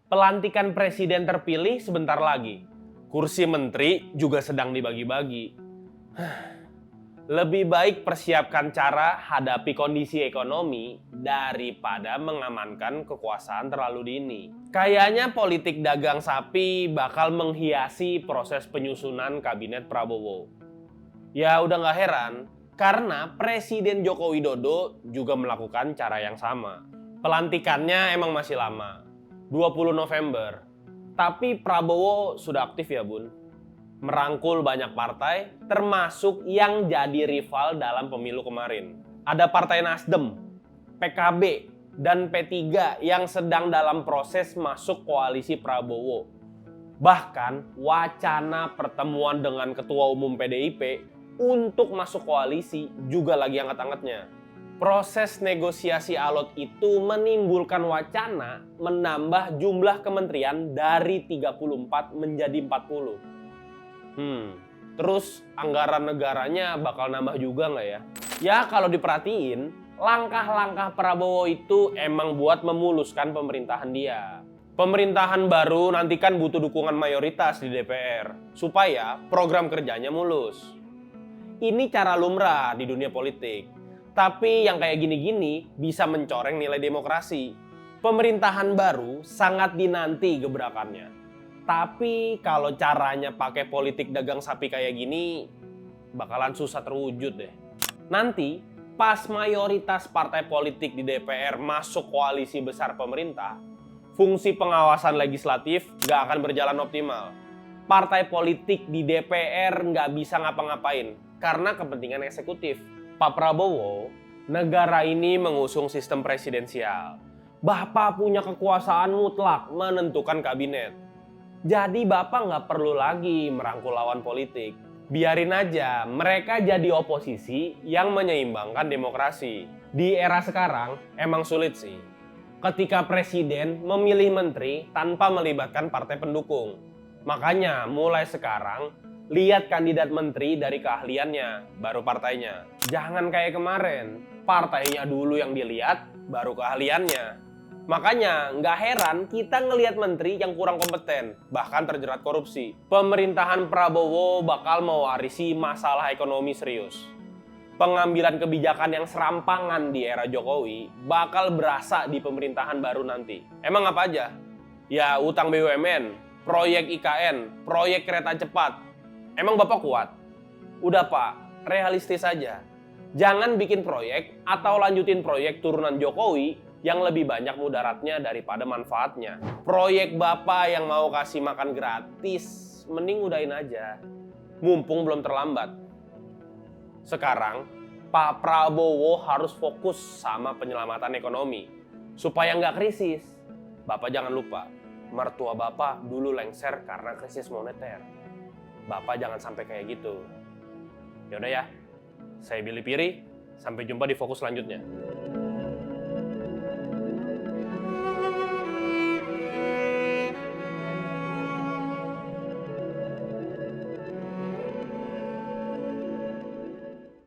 Pelantikan presiden terpilih sebentar lagi. Kursi menteri juga sedang dibagi-bagi. Lebih baik persiapkan cara hadapi kondisi ekonomi daripada mengamankan kekuasaan terlalu dini. Kayaknya politik dagang sapi bakal menghiasi proses penyusunan kabinet Prabowo. Ya udah gak heran, karena Presiden Joko Widodo juga melakukan cara yang sama. Pelantikannya emang masih lama, 20 November. Tapi Prabowo sudah aktif ya bun. Merangkul banyak partai, termasuk yang jadi rival dalam pemilu kemarin. Ada Partai Nasdem, PKB, dan P3 yang sedang dalam proses masuk koalisi Prabowo. Bahkan wacana pertemuan dengan Ketua Umum PDIP untuk masuk koalisi juga lagi hangat-hangatnya. Proses negosiasi alot itu menimbulkan wacana menambah jumlah kementerian dari 34 menjadi 40. Terus anggaran negaranya bakal nambah juga nggak ya? Ya kalau diperhatiin, langkah-langkah Prabowo itu emang buat memuluskan pemerintahan dia. Pemerintahan baru nanti kan butuh dukungan mayoritas di DPR, supaya program kerjanya mulus. Ini cara lumrah di dunia politik. Tapi yang kayak gini-gini bisa mencoreng nilai demokrasi. Pemerintahan baru sangat dinanti gebrakannya. Tapi kalau caranya pakai politik dagang sapi kayak gini, bakalan susah terwujud deh. Nanti pas mayoritas partai politik di DPR masuk koalisi besar pemerintah, fungsi pengawasan legislatif nggak akan berjalan optimal. Partai politik di DPR nggak bisa ngapa-ngapain karena kepentingan eksekutif. Pak Prabowo, negara ini mengusung sistem presidensial. Bapak punya kekuasaan mutlak menentukan kabinet. Jadi Bapak nggak perlu lagi merangkul lawan politik. Biarin aja mereka jadi oposisi yang menyeimbangkan demokrasi. Di era sekarang emang sulit sih. Ketika presiden memilih menteri tanpa melibatkan partai pendukung. Makanya mulai sekarang lihat kandidat menteri dari keahliannya, baru partainya. Jangan kayak kemarin, partainya dulu yang dilihat, baru keahliannya. Makanya nggak heran kita ngelihat menteri yang kurang kompeten, bahkan terjerat korupsi. Pemerintahan Prabowo bakal mewarisi masalah ekonomi serius. Pengambilan kebijakan yang serampangan di era Jokowi bakal berasa di pemerintahan baru nanti. Emang apa aja? Ya utang BUMN, proyek IKN, proyek kereta cepat. Emang Bapak kuat? Udah Pak, realistis aja. Jangan bikin proyek atau lanjutin proyek turunan Jokowi yang lebih banyak mudaratnya daripada manfaatnya. Proyek Bapak yang mau kasih makan gratis, mending udahin aja. Mumpung belum terlambat. Sekarang, Pak Prabowo harus fokus sama penyelamatan ekonomi. Supaya nggak krisis. Bapak jangan lupa, mertua Bapak dulu lengser karena krisis moneter. Bapak jangan sampai kayak gitu. Yaudah ya, saya Billy Piri, sampai jumpa di fokus selanjutnya.